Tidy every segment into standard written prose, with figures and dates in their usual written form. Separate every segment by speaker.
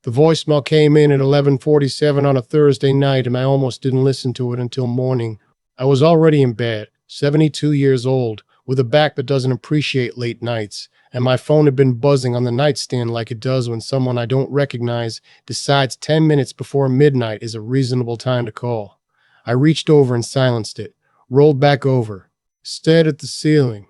Speaker 1: The voicemail came in at 11:47 on a Thursday night, and I almost didn't listen to it until morning. I was already in bed, 72 years old, with a back that doesn't appreciate late nights, and my phone had been buzzing on the nightstand like it does when someone I don't recognize decides 10 minutes before midnight is a reasonable time to call. I reached over and silenced it, rolled back over, stared at the ceiling.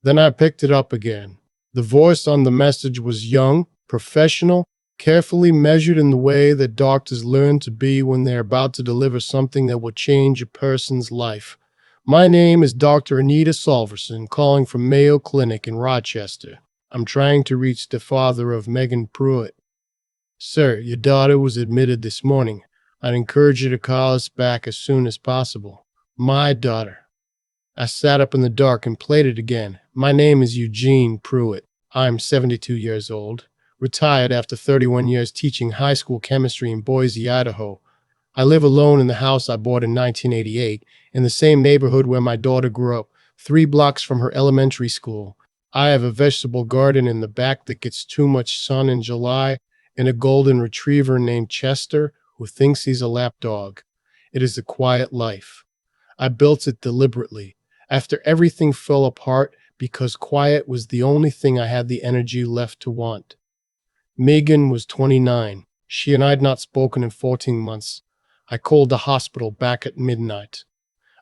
Speaker 1: Then I picked it up again. The voice on the message was young, professional, carefully measured in the way that doctors learn to be when they're about to deliver something that will change a person's life. My name is Dr. Anita Solverson, calling from Mayo Clinic in Rochester. I'm trying to reach the father of Megan Pruitt. Sir, your daughter was admitted this morning. I'd encourage you to call us back as soon as possible. My daughter. I sat up in the dark and played it again. My name is Eugene Pruitt. I'm 72 years old, retired after 31 years teaching high school chemistry in Boise, Idaho. I live alone in the house I bought in 1988, in the same neighborhood where my daughter grew up, 3 blocks from her elementary school. I have a vegetable garden in the back that gets too much sun in July, and a golden retriever named Chester who thinks he's a lapdog. It is a quiet life. I built it deliberately, after everything fell apart, because quiet was the only thing I had the energy left to want. Megan was 29. She and I had not spoken in 14 months. I called the hospital back at midnight.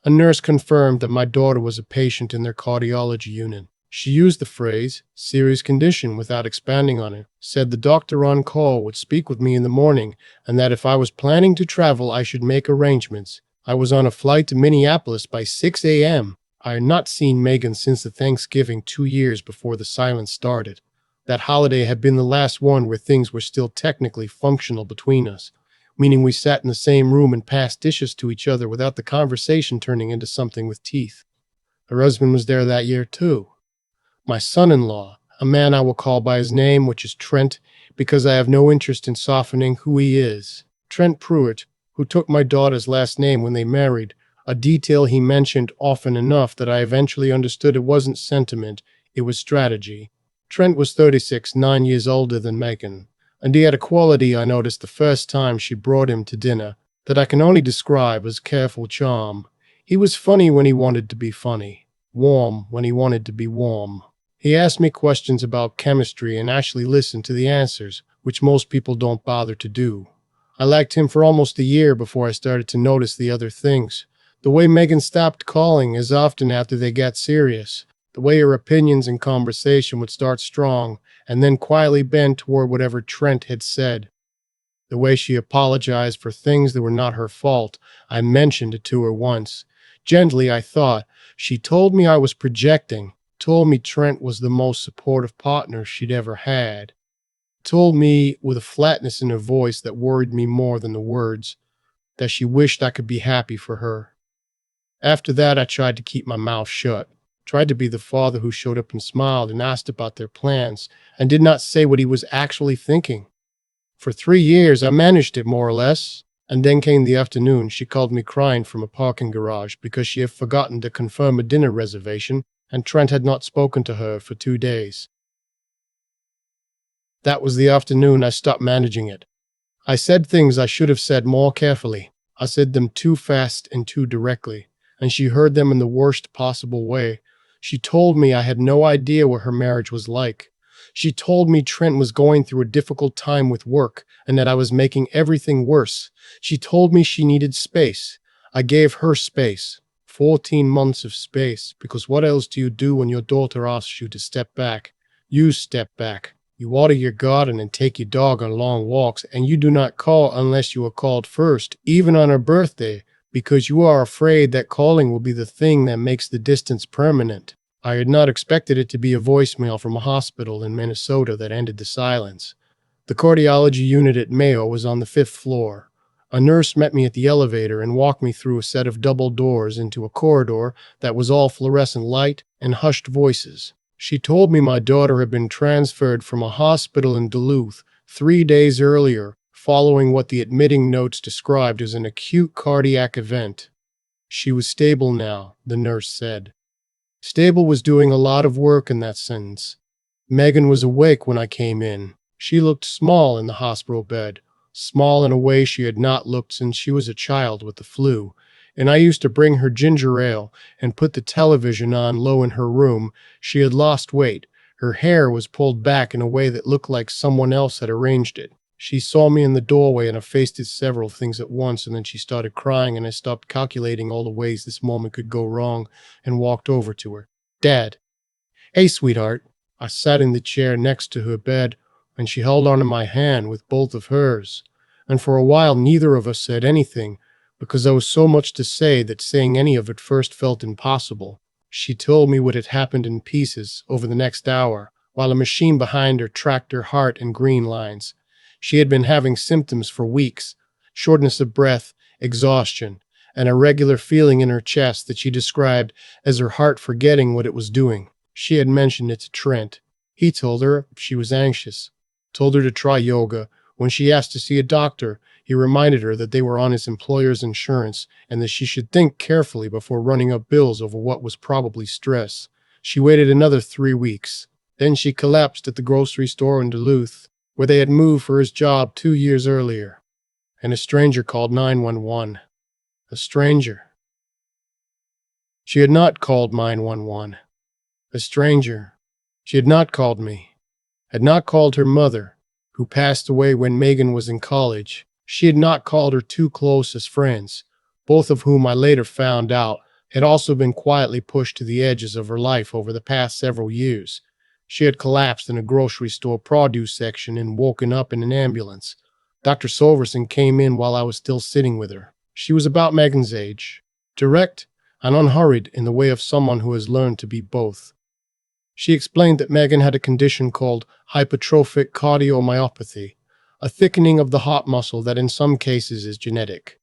Speaker 1: A nurse confirmed that my daughter was a patient in their cardiology unit. She used the phrase, serious condition, without expanding on it, said the doctor on call would speak with me in the morning, and that if I was planning to travel, I should make arrangements. I was on a flight to Minneapolis by 6 a.m. I had not seen Megan since the Thanksgiving 2 years before the silence started. That holiday had been the last one where things were still technically functional between us, meaning we sat in the same room and passed dishes to each other without the conversation turning into something with teeth. Her husband was there that year too. My son-in-law, a man I will call by his name, which is Trent, because I have no interest in softening who he is. Trent Pruitt, who took my daughter's last name when they married, a detail he mentioned often enough that I eventually understood it wasn't sentiment, it was strategy. Trent was 36, 9 years older than Megan, and he had a quality I noticed the first time she brought him to dinner that I can only describe as careful charm. He was funny when he wanted to be funny, warm when he wanted to be warm. He asked me questions about chemistry and actually listened to the answers, which most people don't bother to do. I liked him for almost a year before I started to notice the other things. The way Megan stopped calling as often after they got serious. The way her opinions and conversation would start strong and then quietly bend toward whatever Trent had said. The way she apologized for things that were not her fault. I mentioned it to her once. Gently, I thought. She told me I was projecting. Told me Trent was the most supportive partner she'd ever had. Told me, with a flatness in her voice that worried me more than the words, that she wished I could be happy for her. After that, I tried to keep my mouth shut. Tried to be the father who showed up and smiled and asked about their plans, and did not say what he was actually thinking. For 3 years, I managed it more or less, and then came the afternoon she called me crying from a parking garage because she had forgotten to confirm a dinner reservation, and Trent had not spoken to her for 2 days. That was the afternoon I stopped managing it. I said things I should have said more carefully. I said them too fast and too directly, and she heard them in the worst possible way. She told me I had no idea what her marriage was like. She told me Trent was going through a difficult time with work and that I was making everything worse. She told me she needed space. I gave her space. 14 months of space, because what else do you do when your daughter asks you to step back? You step back. You water your garden and take your dog on long walks, and you do not call unless you are called first, even on her birthday, because you are afraid that calling will be the thing that makes the distance permanent. I had not expected it to be a voicemail from a hospital in Minnesota that ended the silence. The cardiology unit at Mayo was on the 5th floor. A nurse met me at the elevator and walked me through a set of double doors into a corridor that was all fluorescent light and hushed voices. She told me my daughter had been transferred from a hospital in Duluth 3 days earlier, following what the admitting notes described as an acute cardiac event. She was stable now, the nurse said. Stable was doing a lot of work in that sentence. Megan was awake when I came in. She looked small in the hospital bed, small in a way she had not looked since she was a child with the flu. And I used to bring her ginger ale and put the television on low in her room. She had lost weight. Her hair was pulled back in a way that looked like someone else had arranged it. She saw me in the doorway and I faced several things at once, and then she started crying, and I stopped calculating all the ways this moment could go wrong and walked over to her. Dad. Hey, sweetheart. I sat in the chair next to her bed, and she held onto my hand with both of hers. And for a while, neither of us said anything, because there was so much to say that saying any of it first felt impossible. She told me what had happened in pieces over the next hour, while a machine behind her tracked her heart and green lines. She had been having symptoms for weeks, shortness of breath, exhaustion, and a regular feeling in her chest that she described as her heart forgetting what it was doing. She had mentioned it to Trent. He told her she was anxious, told her to try yoga. When she asked to see a doctor, he reminded her that they were on his employer's insurance and that she should think carefully before running up bills over what was probably stress. She waited another 3 weeks. Then she collapsed at the grocery store in Duluth, where they had moved for his job 2 years earlier. And a stranger called 911. A stranger. She had not called 911. A stranger. She had not called me. Had not called her mother, who passed away when Megan was in college. She had not called her two closest friends, both of whom I later found out had also been quietly pushed to the edges of her life over the past several years. She had collapsed in a grocery store produce section and woken up in an ambulance. Dr. Solverson came in while I was still sitting with her. She was about Megan's age, direct and unhurried in the way of someone who has learned to be both. She explained that Megan had a condition called hypertrophic cardiomyopathy, a thickening of the heart muscle that in some cases is genetic.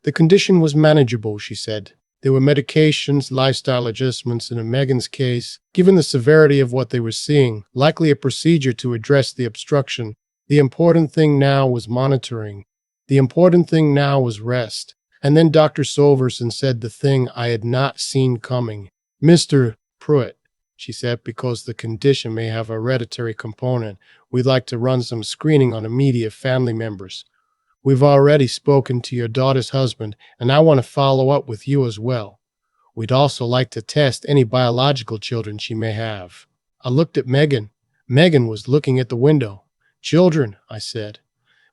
Speaker 1: The condition was manageable, she said. There were medications, lifestyle adjustments, and in Megan's case, given the severity of what they were seeing, likely a procedure to address the obstruction. The important thing now was monitoring. The important thing now was rest. And then Dr. Solverson said the thing I had not seen coming. Mr. Pruitt, she said, because the condition may have a hereditary component, we'd like to run some screening on immediate family members. We've already spoken to your daughter's husband, and I want to follow up with you as well. We'd also like to test any biological children she may have. I looked at Megan. Megan was looking at the window. Children, I said.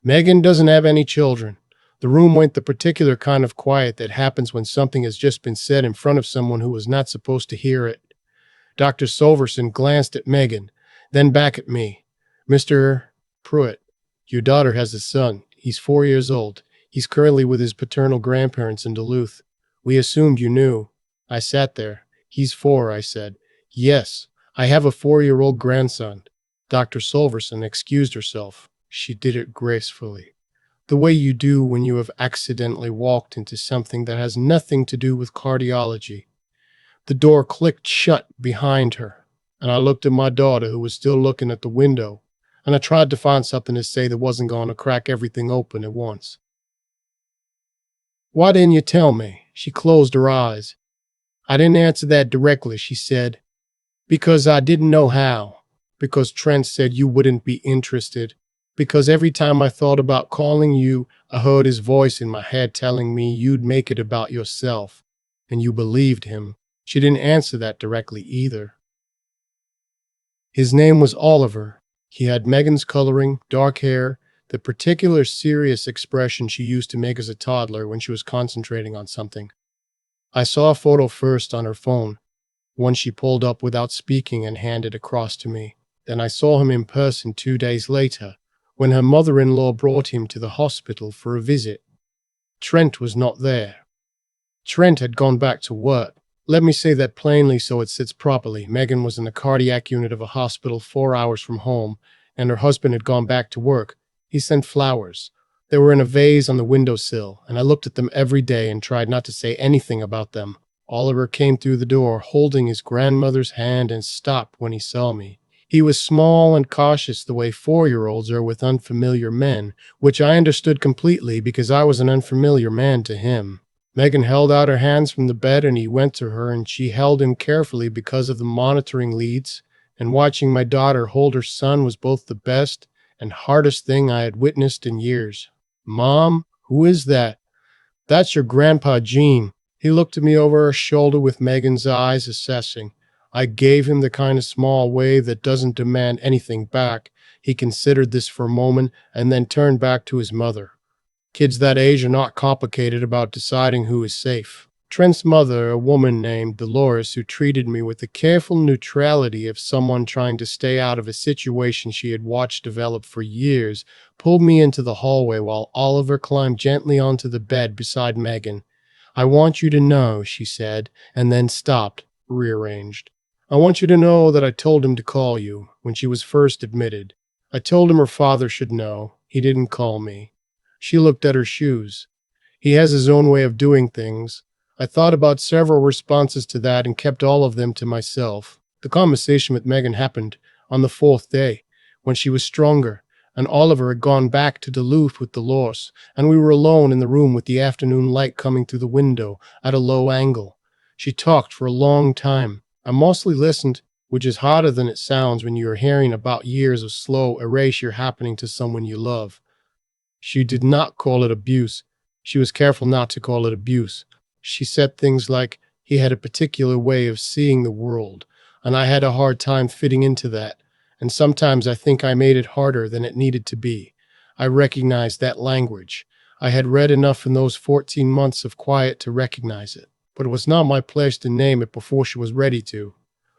Speaker 1: Megan doesn't have any children. The room went the particular kind of quiet that happens when something has just been said in front of someone who was not supposed to hear it. Dr. Solverson glanced at Megan, then back at me. Mr. Pruitt, your daughter has a son. He's 4 years old. He's currently with his paternal grandparents in Duluth. We assumed you knew. I sat there. He's 4, I said. Yes, I have a 4-year-old grandson. Dr. Solverson excused herself. She did it gracefully. The way you do when you have accidentally walked into something that has nothing to do with cardiology. The door clicked shut behind her, and I looked at my daughter, who was still looking at the window, and I tried to find something to say that wasn't going to crack everything open at once. Why didn't you tell me? She closed her eyes. I didn't answer that directly, she said. Because I didn't know how. Because Trent said you wouldn't be interested. Because every time I thought about calling you, I heard his voice in my head telling me you'd make it about yourself. And you believed him. She didn't answer that directly either. His name was Oliver. He had Megan's coloring, dark hair, the particular serious expression she used to make as a toddler when she was concentrating on something. I saw a photo first on her phone, one she pulled up without speaking and handed across to me. Then I saw him in person 2 days later, when her mother-in-law brought him to the hospital for a visit. Trent was not there. Trent had gone back to work. Let me say that plainly so it sits properly. Megan was in the cardiac unit of a hospital 4 hours from home, and her husband had gone back to work. He sent flowers. They were in a vase on the windowsill, and I looked at them every day and tried not to say anything about them. Oliver came through the door, holding his grandmother's hand, and stopped when he saw me. He was small and cautious the way 4-year-olds are with unfamiliar men, which I understood completely because I was an unfamiliar man to him. Megan held out her hands from the bed and he went to her, and she held him carefully because of the monitoring leads, and watching my daughter hold her son was both the best and hardest thing I had witnessed in years. "Mom, who is that?" "That's your grandpa, Gene." He looked at me over her shoulder with Megan's eyes assessing. I gave him the kind of small wave that doesn't demand anything back. He considered this for a moment and then turned back to his mother. Kids that age are not complicated about deciding who is safe. Trent's mother, a woman named Dolores, who treated me with the careful neutrality of someone trying to stay out of a situation she had watched develop for years, pulled me into the hallway while Oliver climbed gently onto the bed beside Megan. "I want you to know," she said, and then stopped, rearranged. "I want you to know that I told him to call you when she was first admitted. I told him her father should know. He didn't call me." She looked at her shoes. "He has his own way of doing things." I thought about several responses to that and kept all of them to myself. The conversation with Megan happened on the fourth day, when she was stronger, and Oliver had gone back to Duluth with Dolores, and we were alone in the room with the afternoon light coming through the window at a low angle. She talked for a long time. I mostly listened, which is harder than it sounds when you are hearing about years of slow erasure happening to someone you love. She did not call it abuse. She was careful not to call it abuse. She said things like, "He had a particular way of seeing the world, and I had a hard time fitting into that, and sometimes I think I made it harder than it needed to be." I recognized that language. I had read enough in those 14 months of quiet to recognize it, but it was not my place to name it before she was ready to.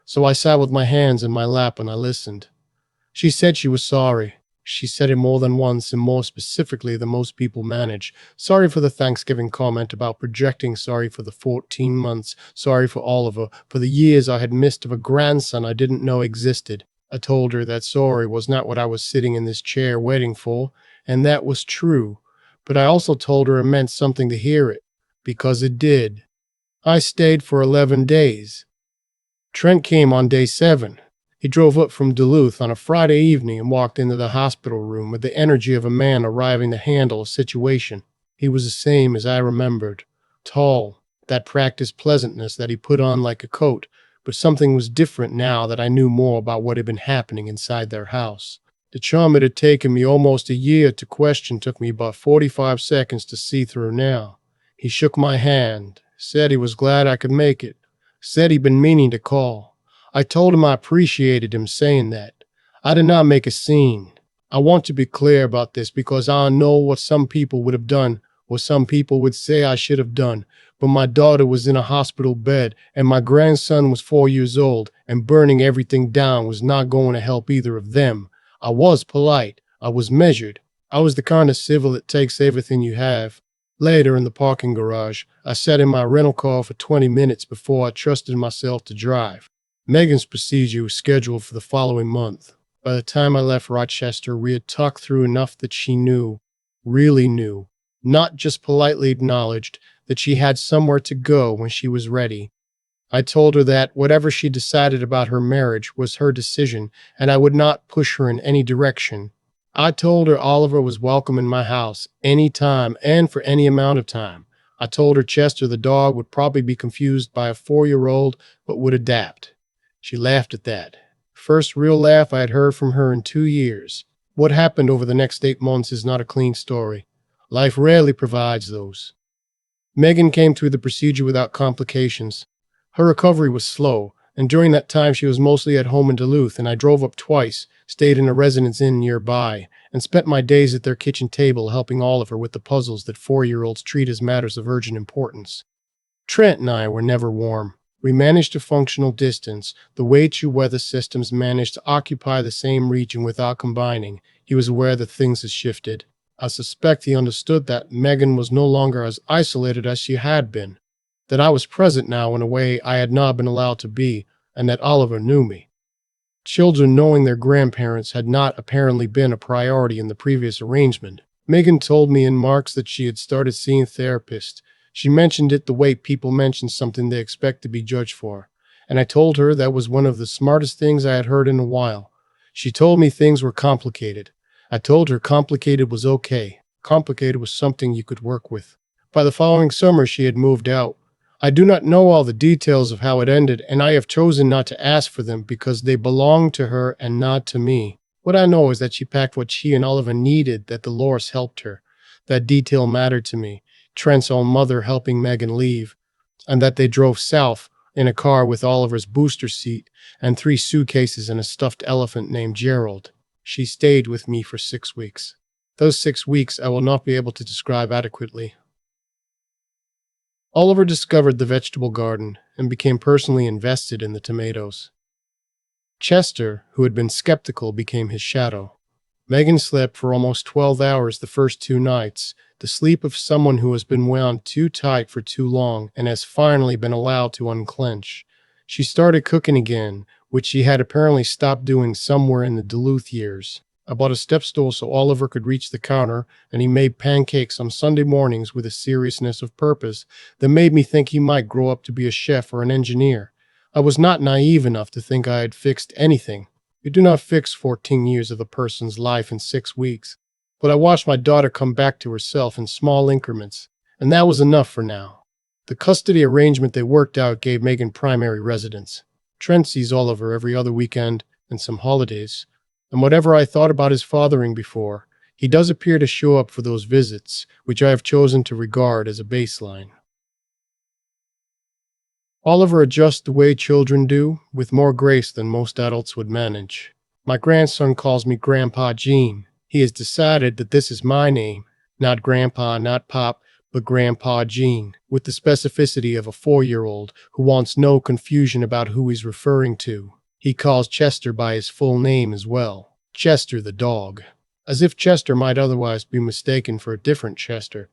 Speaker 1: So I sat with my hands in my lap and I listened. She said she was sorry. She said it more than once and more specifically than most people manage. Sorry for the Thanksgiving comment about projecting, sorry for the 14 months, sorry for Oliver, for the years I had missed of a grandson I didn't know existed. I told her that sorry was not what I was sitting in this chair waiting for, and that was true. But I also told her it meant something to hear it, because it did. I stayed for 11 days. Trent came on day 7. He drove up from Duluth on a Friday evening and walked into the hospital room with the energy of a man arriving to handle a situation. He was the same as I remembered. Tall, that practiced pleasantness that he put on like a coat, but something was different now that I knew more about what had been happening inside their house. The charm it had taken me almost a year to question took me about 45 seconds to see through now. He shook my hand, said he was glad I could make it, said he'd been meaning to call. I told him I appreciated him saying that. I did not make a scene. I want to be clear about this because I know what some people would have done, what some people would say I should have done. But my daughter was in a hospital bed, and my grandson was 4 years old, and burning everything down was not going to help either of them. I was polite. I was measured. I was the kind of civil that takes everything you have. Later, in the parking garage, I sat in my rental car for 20 minutes before I trusted myself to drive. Megan's procedure was scheduled for the following month. By the time I left Rochester, we had talked through enough that she knew, really knew, not just politely acknowledged, that she had somewhere to go when she was ready. I told her that whatever she decided about her marriage was her decision, and I would not push her in any direction. I told her Oliver was welcome in my house any time and for any amount of time. I told her Chester the dog would probably be confused by a 4-year-old, but would adapt. She laughed at that. First real laugh I had heard from her in 2 years. What happened over the next 8 months is not a clean story. Life rarely provides those. Megan came through the procedure without complications. Her recovery was slow, and during that time she was mostly at home in Duluth, and I drove up twice, stayed in a residence inn nearby, and spent my days at their kitchen table helping Oliver with the puzzles that 4-year-olds treat as matters of urgent importance. Trent and I were never warm. We managed a functional distance, the way two weather systems managed to occupy the same region without combining. He was aware that things had shifted. I suspect he understood that Megan was no longer as isolated as she had been, that I was present now in a way I had not been allowed to be, and that Oliver knew me. Children knowing their grandparents had not apparently been a priority in the previous arrangement. Megan told me in March that she had started seeing therapists. She mentioned it the way people mention something they expect to be judged for, and I told her that was one of the smartest things I had heard in a while. She told me things were complicated. I told her complicated was okay. Complicated was something you could work with. By the following summer, she had moved out. I do not know all the details of how it ended, and I have chosen not to ask for them because they belong to her and not to me. What I know is that she packed what she and Oliver needed, that Dolores helped her. That detail mattered to me. Trent's own mother helping Megan leave, and that they drove south in a car with Oliver's booster seat and 3 suitcases and a stuffed elephant named Gerald. She stayed with me for 6 weeks. Those 6 weeks I will not be able to describe adequately. Oliver discovered the vegetable garden and became personally invested in the tomatoes. Chester, who had been skeptical, became his shadow. Megan slept for almost 12 hours the first 2 nights, the sleep of someone who has been wound too tight for too long and has finally been allowed to unclench. She started cooking again, which she had apparently stopped doing somewhere in the Duluth years. I bought a step stool so Oliver could reach the counter, and he made pancakes on Sunday mornings with a seriousness of purpose that made me think he might grow up to be a chef or an engineer. I was not naive enough to think I had fixed anything. You do not fix 14 years of a person's life in 6 weeks. But I watched my daughter come back to herself in small increments, and that was enough for now. The custody arrangement they worked out gave Megan primary residence. Trent sees Oliver every other weekend and some holidays, and whatever I thought about his fathering before, he does appear to show up for those visits, which I have chosen to regard as a baseline. Oliver adjusts the way children do, with more grace than most adults would manage. My grandson calls me Grandpa Gene. He has decided that this is my name, not Grandpa, not Pop, but Grandpa Gene, with the specificity of a 4-year-old who wants no confusion about who he's referring to. He calls Chester by his full name as well, Chester the dog, as if Chester might otherwise be mistaken for a different Chester.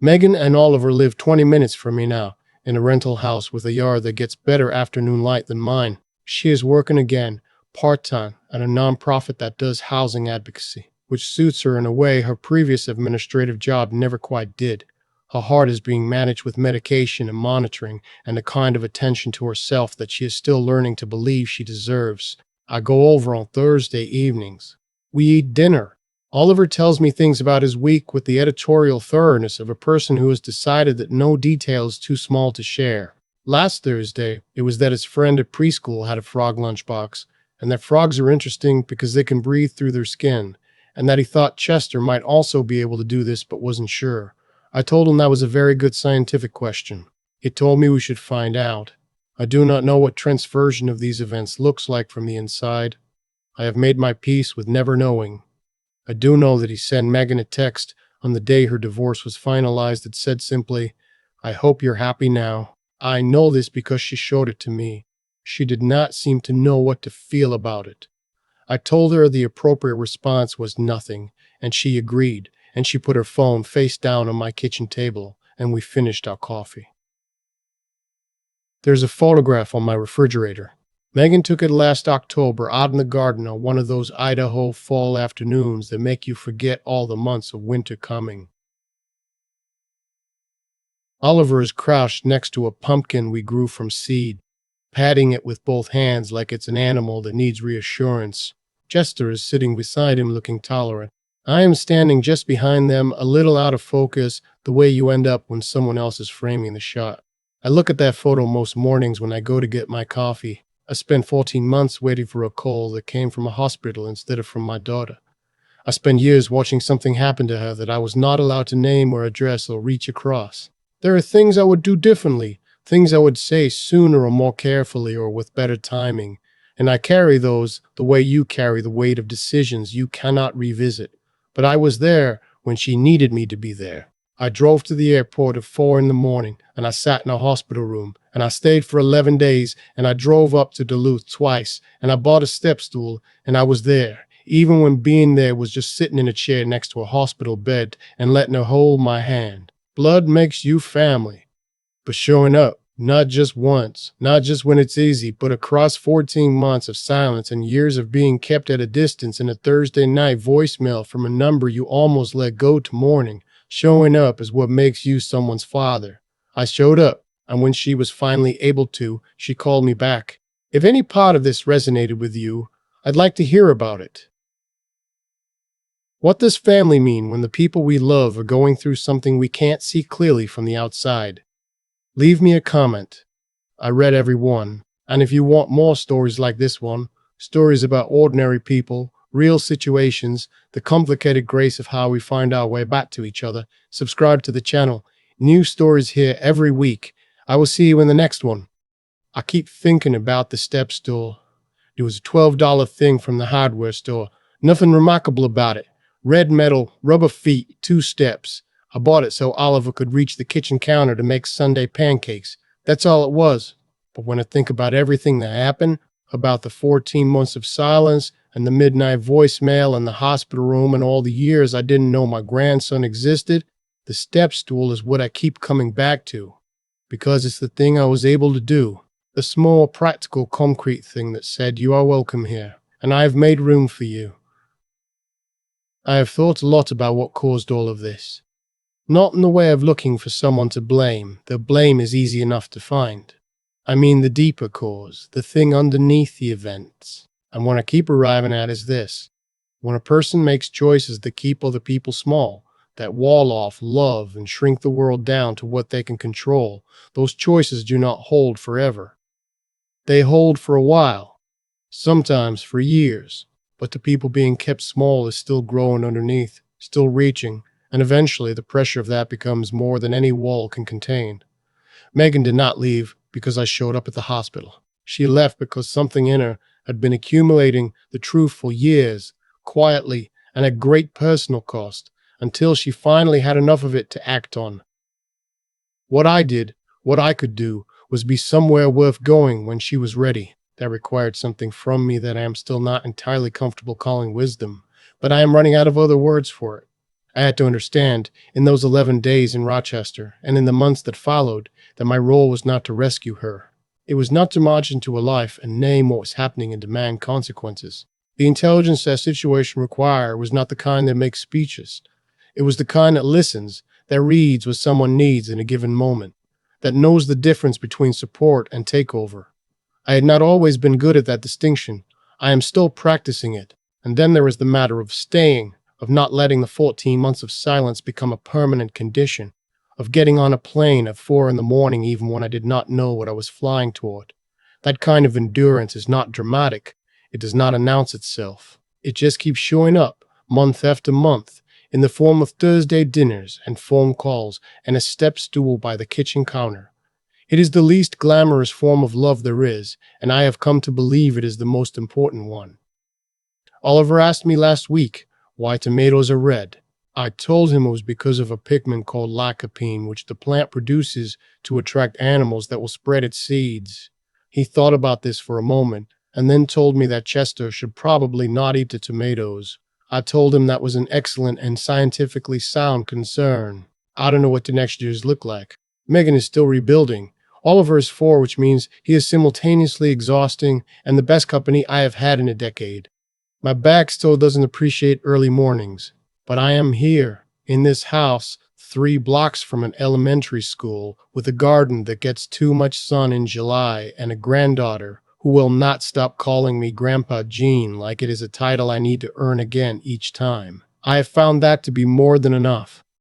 Speaker 1: Megan and Oliver live 20 minutes from me now, in a rental house with a yard that gets better afternoon light than mine. She is working again, part-time, at a nonprofit that does housing advocacy, which suits her in a way her previous administrative job never quite did. Her heart is being managed with medication and monitoring and a kind of attention to herself that she is still learning to believe she deserves. I go over on Thursday evenings. We eat dinner. Oliver tells me things about his week with the editorial thoroughness of a person who has decided that no detail is too small to share. Last Thursday, it was that his friend at preschool had a frog lunchbox, and that frogs are interesting because they can breathe through their skin, and that he thought Chester might also be able to do this but wasn't sure. I told him that was a very good scientific question. He told me we should find out. I do not know what Trent's version of these events looks like from the inside. I have made my peace with never knowing. I do know that he sent Megan a text on the day her divorce was finalized that said simply, "I hope you're happy now." I know this because she showed it to me. She did not seem to know what to feel about it. I told her the appropriate response was nothing, and she agreed, and she put her phone face down on my kitchen table, and we finished our coffee. There's a photograph on my refrigerator. Megan took it last October out in the garden on one of those Idaho fall afternoons that make you forget all the months of winter coming. Oliver is crouched next to a pumpkin we grew from seed, patting it with both hands like it's an animal that needs reassurance. Chester is sitting beside him looking tolerant. I am standing just behind them, a little out of focus, the way you end up when someone else is framing the shot. I look at that photo most mornings when I go to get my coffee. I spent 14 months waiting for a call that came from a hospital instead of from my daughter. I spent years watching something happen to her that I was not allowed to name or address or reach across. There are things I would do differently, things I would say sooner or more carefully or with better timing, and I carry those the way you carry the weight of decisions you cannot revisit. But I was there when she needed me to be there. I drove to the airport at 4 in the morning, and I sat in a hospital room, and I stayed for 11 days, and I drove up to Duluth twice, and I bought a step stool, and I was there, even when being there was just sitting in a chair next to a hospital bed and letting her hold my hand. Blood makes you family. But showing up, not just once, not just when it's easy, but across 14 months of silence and years of being kept at a distance and a Thursday night voicemail from a number you almost let go to morning, showing up is what makes you someone's father. I showed up, and when she was finally able to, she called me back. If any part of this resonated with you, I'd like to hear about it. What does family mean when the people we love are going through something we can't see clearly from the outside? Leave me a comment. I read every one, and if you want more stories like this one, Stories about ordinary people, real situations, the complicated grace of how we find our way back to each other. Subscribe to the channel. New stories here every week. I will see you in the next one. I keep thinking about the step stool. It was a $12 thing from the hardware store. Nothing remarkable about it. Red metal, rubber feet, 2 steps. I bought it so Oliver could reach the kitchen counter to make Sunday pancakes. That's all it was. But when I think about everything that happened, about the 14 months of silence and the midnight voicemail and the hospital room and all the years I didn't know my grandson existed, the step stool is what I keep coming back to. Because it's the thing I was able to do. The small, practical, concrete thing that said, "You are welcome here, and I have made room for you." I have thought a lot about what caused all of this. Not in the way of looking for someone to blame. The blame is easy enough to find. I mean the deeper cause, the thing underneath the events. And what I keep arriving at is this. When a person makes choices that keep other people small, that wall off love and shrink the world down to what they can control, those choices do not hold forever. They hold for a while, sometimes for years, but the people being kept small is still growing underneath, still reaching, and eventually the pressure of that becomes more than any wall can contain. Megan did not leave because I showed up at the hospital. She left because something in her had been accumulating the truth for years, quietly and at great personal cost, until she finally had enough of it to act on. What I did, what I could do, was be somewhere worth going when she was ready. That required something from me that I am still not entirely comfortable calling wisdom, but I am running out of other words for it. I had to understand, in those 11 days in Rochester, and in the months that followed, that my role was not to rescue her. It was not to march into a life and name what was happening and demand consequences. The intelligence that situation required was not the kind that makes speeches. It was the kind that listens, that reads what someone needs in a given moment, that knows the difference between support and takeover. I had not always been good at that distinction. I am still practicing it. And then there is the matter of staying, of not letting the 14 months of silence become a permanent condition, of getting on a plane at 4 in the morning even when I did not know what I was flying toward. That kind of endurance is not dramatic. It does not announce itself. It just keeps showing up, month after month, in the form of Thursday dinners and phone calls and a step stool by the kitchen counter. It is the least glamorous form of love there is, and I have come to believe it is the most important one. Oliver asked me last week why tomatoes are red. I told him it was because of a pigment called lycopene, which the plant produces to attract animals that will spread its seeds. He thought about this for a moment, and then told me that Chester should probably not eat the tomatoes. I told him that was an excellent and scientifically sound concern. I don't know what the next years look like. Megan is still rebuilding. Oliver is 4, which means he is simultaneously exhausting and the best company I have had in a decade. My back still doesn't appreciate early mornings, but I am here, in this house, 3 blocks from an elementary school, with a garden that gets too much sun in July and a granddaughter who will not stop calling me Grandpa Gene like it is a title I need to earn again each time. I have found that to be more than enough.